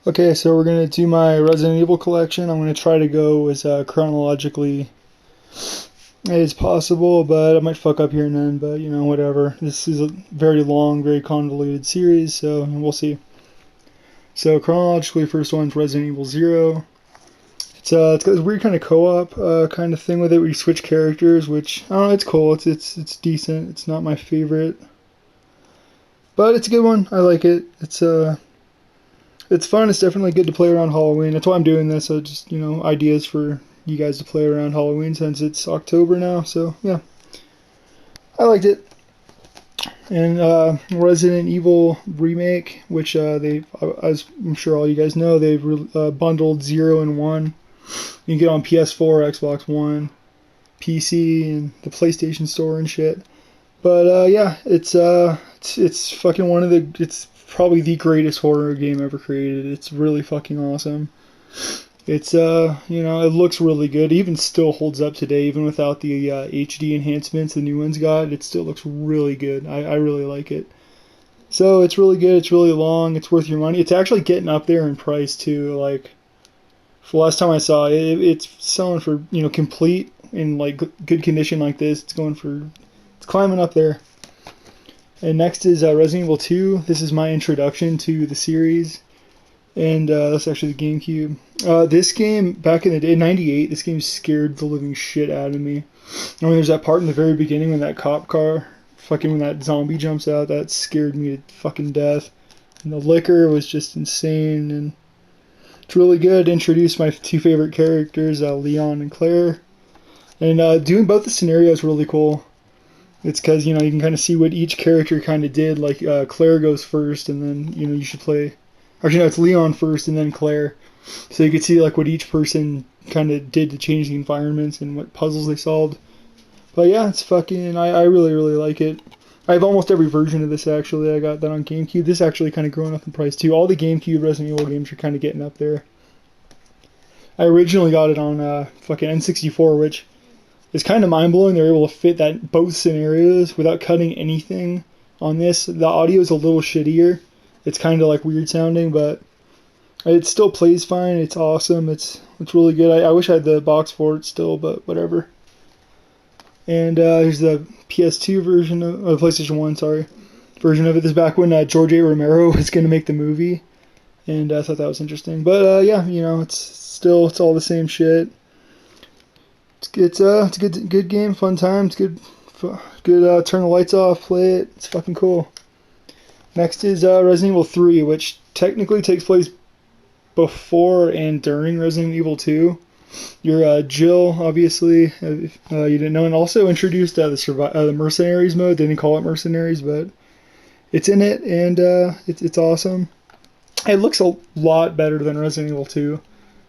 Okay, so we're gonna do my Resident Evil collection. I'm gonna try to go as chronologically as possible, but I might fuck up here and then. But whatever. This is a very long, very convoluted series, so we'll see. So chronologically, first one's Resident Evil Zero. It's got this weird kind of co-op kind of thing with it, where you switch characters, which I don't know. It's cool. It's decent. It's not my favorite, but it's a good one. I like it. It's fun. It's definitely good to play around Halloween. That's why I'm doing this. So just ideas for you guys to play around Halloween since it's October now. So yeah, I liked it. And Resident Evil remake, which as I'm sure all you guys know, they've bundled Zero and One. You can get on PS4, Xbox One, PC, and the PlayStation Store and shit. But yeah, it's fucking one of the it's probably the greatest horror game ever created. It's really fucking awesome. It's it looks really good. It even still holds up today, even without the HD enhancements the new one's got. It still looks really good. I really like it. So it's really good. It's really long. It's worth your money. It's actually getting up there in price too. Like for the last time I saw it, it's selling for complete in like good condition like this. It's climbing up there. And next is Resident Evil 2. This is my introduction to the series, and that's actually the GameCube. This game, back in the day, '98, this game scared the living shit out of me. I mean, there's that part in the very beginning when that cop car, when that zombie jumps out, that scared me to fucking death. And the liquor was just insane, and it's really good. Introduced my two favorite characters, Leon and Claire. And doing both the scenarios really cool. It's because you can kind of see what each character kind of did. Like Claire goes first, and then you should play. Actually, no, it's Leon first, and then Claire. So you could see like what each person kind of did to change the environments and what puzzles they solved. But yeah, it's fucking. I really really like it. I have almost every version of this actually. I got that on GameCube. This actually kind of growing up in price too. All the GameCube Resident Evil games are kind of getting up there. I originally got it on fucking N64, which it's kind of mind blowing. They're able to fit that both scenarios without cutting anything on this. The audio is a little shittier. It's kind of like weird sounding, but it still plays fine. It's awesome. It's really good. I wish I had the box for it still, but whatever. And here's the PS2 version of PlayStation 1, sorry, version of it. This is back when George A. Romero was going to make the movie, and I thought that was interesting. But yeah, it's all the same shit. It's a good game, fun time. It's good. Good. Turn the lights off, play it. It's fucking cool. Next is Resident Evil 3, which technically takes place before and during Resident Evil 2. You're Jill, obviously, if you didn't know, and also introduced the Mercenaries mode. They didn't call it Mercenaries, but it's in it, and it's awesome. It looks a lot better than Resident Evil 2.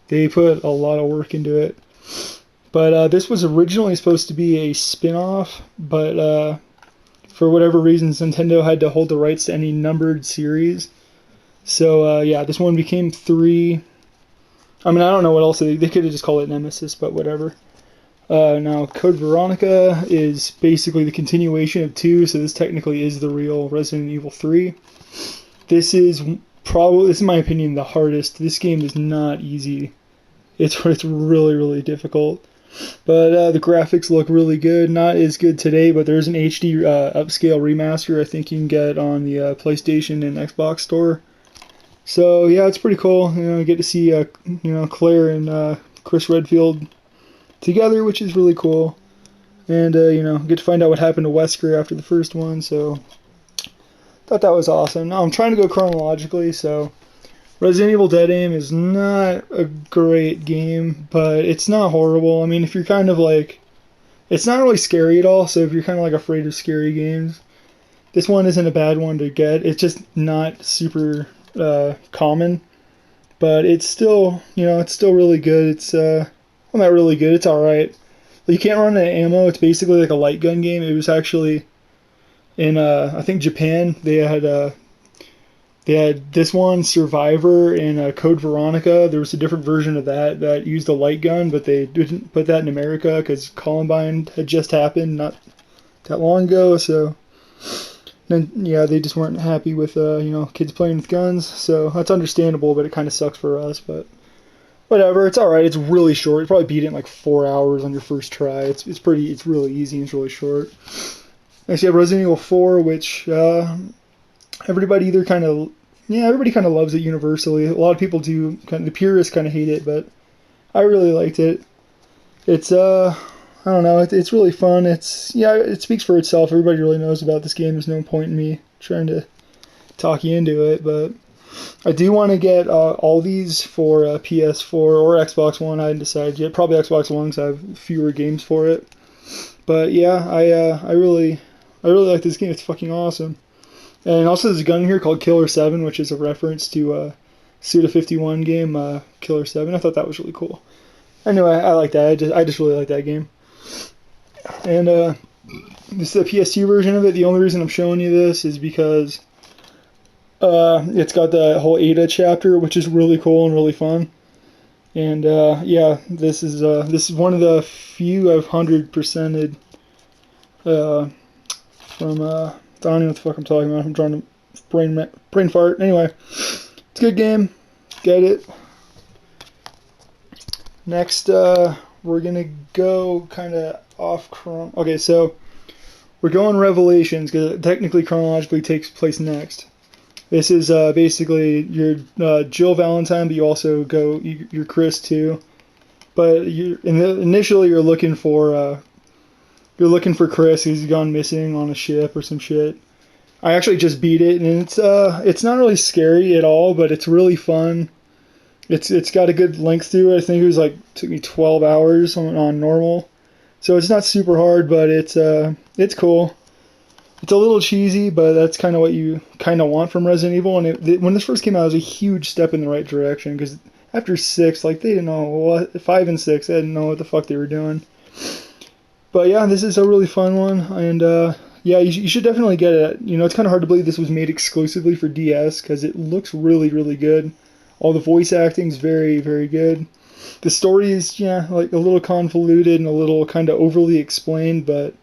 They put a lot of work into it. But this was originally supposed to be a spin-off, but for whatever reasons, Nintendo had to hold the rights to any numbered series. So yeah, this one became 3. I mean, I don't know what else they could have just called it Nemesis, but whatever. Now, Code Veronica is basically the continuation of 2, so this technically is the real Resident Evil 3. This is in my opinion, the hardest. This game is not easy. It's really, really difficult. But the graphics look really good. Not as good today, but there's an HD upscale remaster I think you can get on the PlayStation and Xbox store. So yeah, it's pretty cool. You get to see Claire and Chris Redfield together, which is really cool. And get to find out what happened to Wesker after the first one. So thought that was awesome. Now I'm trying to go chronologically, so Resident Evil Dead Aim is not a great game, but it's not horrible. I mean, if you're kind of like, it's not really scary at all, so if you're kind of like afraid of scary games, this one isn't a bad one to get. It's just not super common, but it's still, it's still really good. It's, well, not really good, it's alright. You can't run out of ammo, it's basically like a light gun game. It was actually in, I think Japan, they had this one, Survivor, and Code Veronica. There was a different version of that used a light gun, but they didn't put that in America because Columbine had just happened not that long ago. So then yeah, they just weren't happy with kids playing with guns. So that's understandable, but it kind of sucks for us. But whatever, it's all right. It's really short. You probably beat it in like 4 hours on your first try. It's really easy. And it's really short. Next, you have Resident Evil 4, which everybody either kind of everybody kind of loves it universally. A lot of people do. The purists kind of hate it, but I really liked it. It's I don't know. It's really fun. It speaks for itself. Everybody really knows about this game. There's no point in me trying to talk you into it, but I do want to get all these for PS4 or Xbox One. I haven't decided yet. Probably Xbox One because I have fewer games for it. But yeah, I really like this game. It's fucking awesome. And also there's a gun here called Killer 7, which is a reference to Suda51 game, Killer 7. I thought that was really cool. Anyway, I like that. I just really like that game. And this is the PS2 version of it. The only reason I'm showing you this is because it's got the whole Ada chapter, which is really cool and really fun. And yeah, this is one of the few I've 100%ed from I don't know what the fuck I'm talking about. I'm trying to brain fart. Anyway, it's a good game. Get it. Next, we're gonna go kind of off Okay, so we're going Revelations because it technically chronologically takes place next. This is basically you're Jill Valentine, but you also you're Chris too. But initially you're looking for Chris. He's gone missing on a ship or some shit. I actually just beat it, and it's not really scary at all, but it's really fun. It's got a good length to it. I think it was took me 12 hours on normal, so it's not super hard, but it's cool. It's a little cheesy, but that's kind of what you kind of want from Resident Evil. And when this first came out, it was a huge step in the right direction because after 6, they didn't know what 5 and 6, they didn't know what the fuck they were doing. But yeah, this is a really fun one, and yeah, you should definitely get it. It's kind of hard to believe this was made exclusively for DS because it looks really, really good. All the voice acting is very, very good. The story is, a little convoluted and a little kind of overly explained, but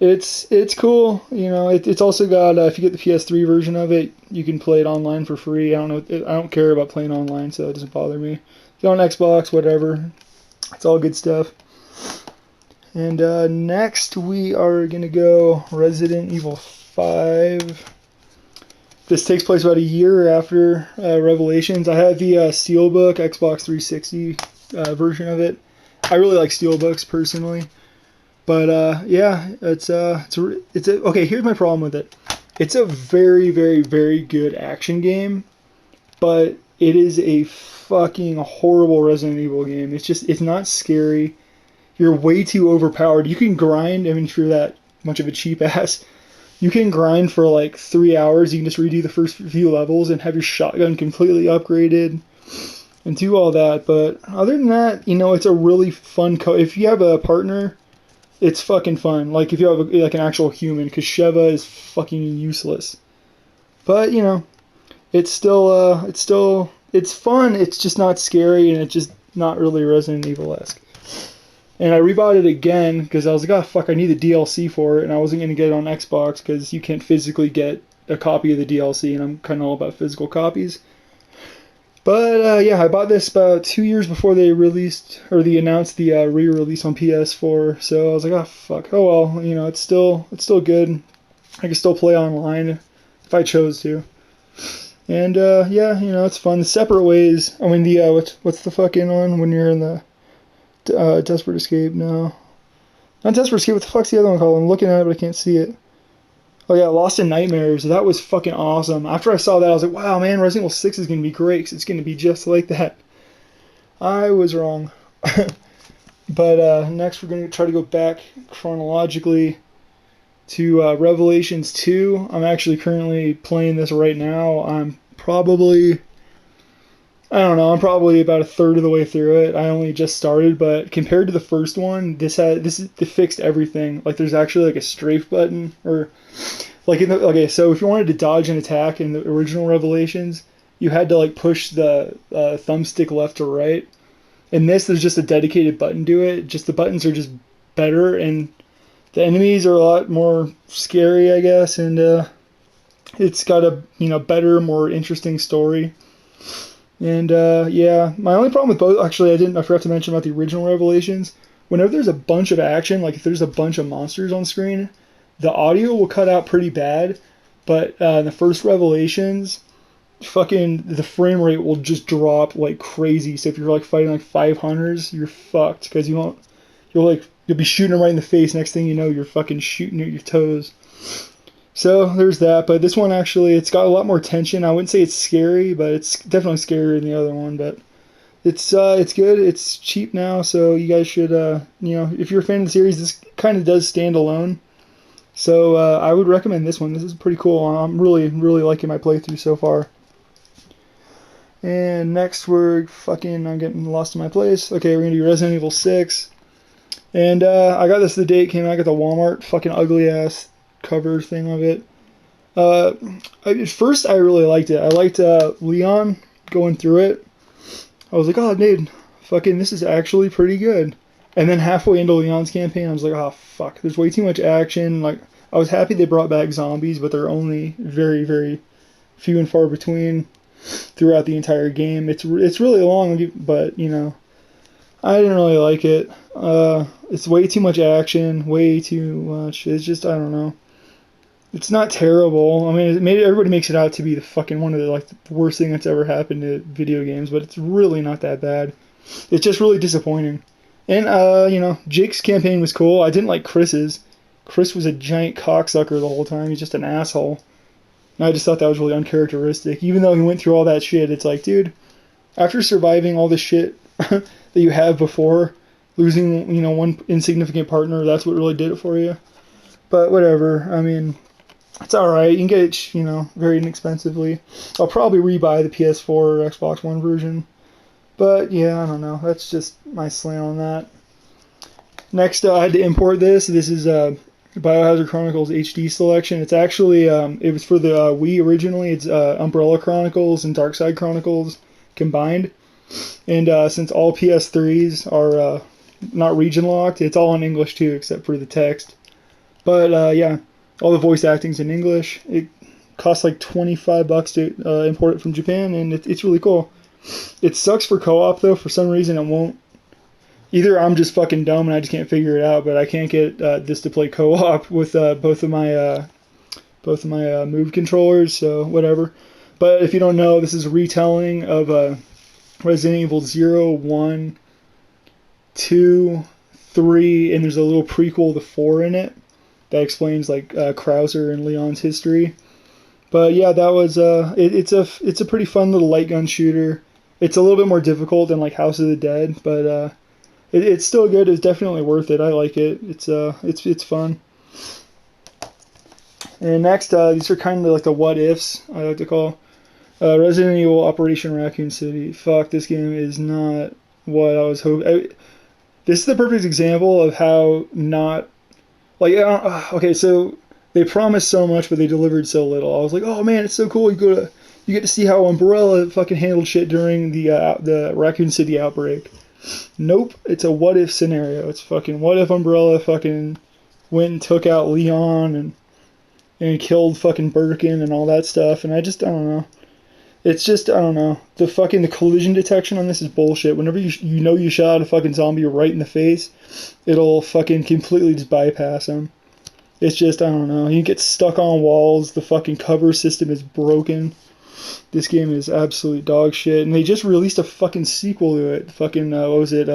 it's cool. It's also got, if you get the PS3 version of it, you can play it online for free. I don't care about playing online, so it doesn't bother me. Get on Xbox, whatever. It's all good stuff. And next we are going to go Resident Evil 5. This takes place about a year after Revelations. I have the Steelbook Xbox 360 version of it. I really like Steelbooks personally. But yeah, okay, here's my problem with it. It's a very, very, very good action game, but it is a fucking horrible Resident Evil game. It's not scary. You're way too overpowered. You can grind. I mean, if you're that much of a cheap ass, you can grind for 3 hours. You can just redo the first few levels and have your shotgun completely upgraded and do all that. But other than that, it's a really fun if you have a partner, it's fucking fun. If you have an actual human, because Sheva is fucking useless. But it's fun. It's just not scary, and it's just not really Resident Evil-esque. And I rebought it again because I was like, oh fuck, I need the DLC for it, and I wasn't going to get it on Xbox because you can't physically get a copy of the DLC, and I'm kind of all about physical copies. But yeah, I bought this about 2 years before they announced the re-release on PS4, so I was like, oh fuck, oh well, it's still good. I can still play online if I chose to. And yeah, it's fun. The separate ways. I mean, the what's the fucking one when you're in the Desperate Escape? No, not Desperate Escape. What the fuck's the other one called? I'm looking at it, but I can't see it. Oh yeah, Lost in Nightmares. That was fucking awesome. After I saw that, I was like, wow, man, Resident Evil 6 is gonna be great because it's gonna be just like that. I was wrong. But next, we're gonna try to go back chronologically to Revelations 2. I'm actually currently playing this right now. I'm probably about a third of the way through it. I only just started, but compared to the first one, they fixed everything. There's actually a strafe button, or so if you wanted to dodge an attack in the original Revelations, you had to push the thumbstick left to right. In this, there's just a dedicated button to it. Just the buttons are just better, and The enemies are a lot more scary, I guess, and it's got a better, more interesting story. And yeah, my only problem with both, actually, I forgot to mention about the original Revelations. Whenever there's a bunch of action, like if there's a bunch of monsters on screen, the audio will cut out pretty bad. But in the first Revelations, fucking the frame rate will just drop like crazy. So if you're like fighting like 500s, you're fucked because you'll be shooting them right in the face. Next thing you know, you're fucking shooting at your toes. So there's that. But this one actually, it's got a lot more tension. I wouldn't say it's scary, but it's definitely scarier than the other one. But it's good. It's cheap now, so you guys should if you're a fan of the series, this kind of does stand alone. So I would recommend this one. This is pretty cool. I'm really really liking my playthrough so far. And next I'm getting lost in my place. Okay, we're gonna do Resident Evil 6. And I got this the day it came out. I got the Walmart fucking ugly ass cover thing of it. At first I really liked it. I liked Leon going through it. I was like, oh dude, fucking this is actually pretty good. And then halfway into Leon's campaign, I was like, oh fuck, there's way too much action. Like I was happy they brought back zombies, but they're only very very few and far between throughout the entire game. It's really long, but I didn't really like it. It's way too much action, way too much. It's just I don't know. It's not terrible. I mean, everybody makes it out to be the fucking one of the worst thing that's ever happened to video games, but it's really not that bad. It's just really disappointing. And Jake's campaign was cool. I didn't like Chris's. Chris was a giant cocksucker the whole time. He's just an asshole. And I just thought that was really uncharacteristic. Even though he went through all that shit, it's like, dude, after surviving all the shit that you have before, losing, one insignificant partner, that's what really did it for you. But whatever. I mean, it's alright. You can get it, very inexpensively. I'll probably rebuy the PS4 or Xbox One version. But yeah, I don't know. That's just my slant on that. Next, I had to import this. This is Biohazard Chronicles HD Selection. It's actually, it was for the Wii originally. It's Umbrella Chronicles and Darkside Chronicles combined. And since all PS3s are not region locked, it's all in English too, except for the text. But yeah, all the voice acting's in English. It costs like $25 to import it from Japan, and it's really cool. It sucks for co-op though. For some reason, it won't. Either I'm just fucking dumb and I just can't figure it out, but I can't get this to play co-op with both of my Move controllers. So whatever. But if you don't know, this is a retelling of Resident Evil 0, 1, 2, 3, and there's a little prequel to 4 in it that explains like Krauser and Leon's history. But yeah, that was it's a pretty fun little light gun shooter. It's a little bit more difficult than like House of the Dead, but it's still good. It's definitely worth it. I like it. It's fun. And next, these are kind of like the what ifs I like to call. Resident Evil Operation Raccoon City. Fuck, this game is not what I was hoping. This is the perfect example of how not like okay, so they promised so much, but they delivered so little. I was like, oh man, it's so cool. You get to see how Umbrella fucking handled shit during the Raccoon City outbreak. Nope, it's a what if scenario. It's fucking what if Umbrella fucking went and took out Leon and killed fucking Birkin and all that stuff. And I don't know. It's just, I don't know. The collision detection on this is bullshit. Whenever you shot a fucking zombie right in the face, it'll fucking completely just bypass him. It's just, I don't know. You get stuck on walls. The fucking cover system is broken. This game is absolute dog shit. And they just released a fucking sequel to it. Fucking, what was it?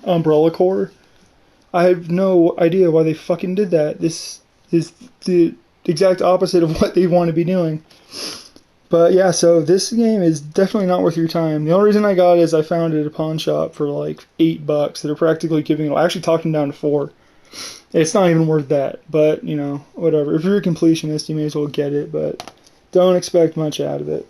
Umbrella Corps? I have no idea why they fucking did that. This is the exact opposite of what they want to be doing. But yeah, so this game is definitely not worth your time. The only reason I got it is I found it at a pawn shop for like $8. They're practically giving it. I actually talked them down to $4. It's not even worth that. But whatever. If you're a completionist, you may as well get it. But don't expect much out of it.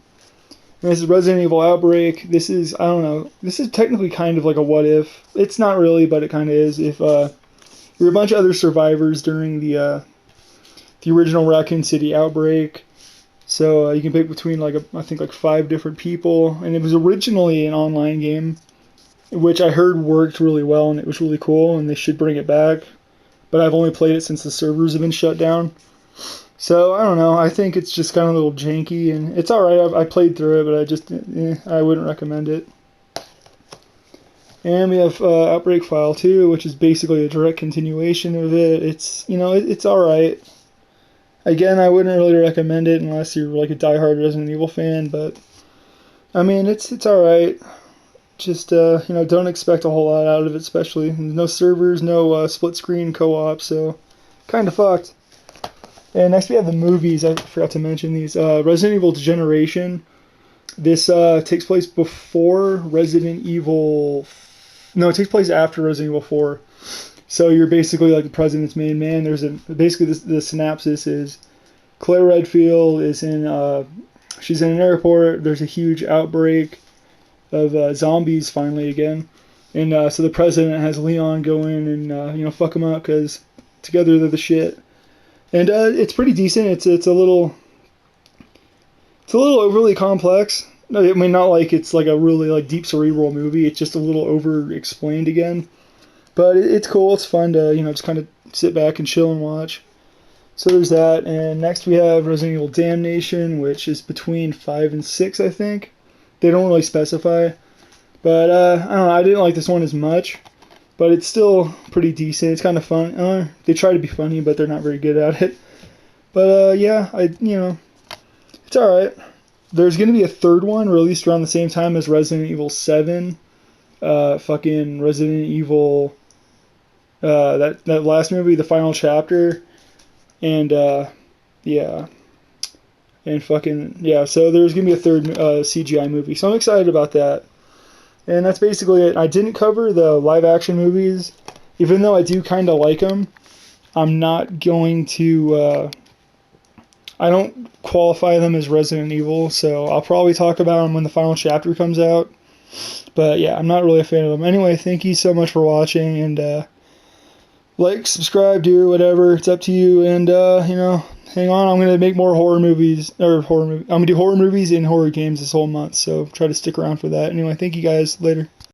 And this is Resident Evil Outbreak. This is, I don't know. This is technically kind of like a what if. It's not really, but it kind of is. If you're a bunch of other survivors during the original Raccoon City outbreak. So you can pick between I think 5 different people, and it was originally an online game, which I heard worked really well and it was really cool, and they should bring it back. but I've only played it since the servers have been shut down. So I don't know. I think it's just kind of a little janky, and it's all right. I played through it, but I wouldn't recommend it. And we have Outbreak File 2, which is basically a direct continuation of it. It's all right. Again, I wouldn't really recommend it unless you're like a diehard Resident Evil fan, but I mean, it's all right. Just don't expect a whole lot out of it, especially no servers, no split screen co-op, so kind of fucked. And next we have the movies. I forgot to mention these. Resident Evil Generation. This takes place before Resident Evil. No, it takes place after Resident Evil 4. So you're basically like the president's main man. Basically the synopsis is Claire Redfield is she's in an airport. There's a huge outbreak of zombies finally again, and so the president has Leon go in and fuck them up because together they're the shit. And it's pretty decent. It's a little overly complex. No, I mean, not like it's like a really like deep cerebral movie. It's just a little over explained again. But it's cool. It's fun to just kind of sit back and chill and watch. So there's that. And next we have Resident Evil Damnation, which is between 5 and 6, I think. They don't really specify. But I don't know. I didn't like this one as much. But it's still pretty decent. It's kind of fun. They try to be funny, but they're not very good at it. But yeah, it's all right. There's gonna be a third one released around the same time as Resident Evil 7. Fucking Resident Evil. That last movie, the final chapter, and yeah, and fucking yeah. So there's gonna be a third CGI movie. So I'm excited about that. And that's basically it. I didn't cover the live action movies, even though I do kind of like them. I'm not going to. I don't qualify them as Resident Evil, so I'll probably talk about them when the final chapter comes out. But yeah, I'm not really a fan of them. Anyway, thank you so much for watching, and like, subscribe, do whatever. It's up to you. And hang on. I'm gonna make more horror movies I'm gonna do horror movies and horror games this whole month. So try to stick around for that. Anyway, thank you guys. Later.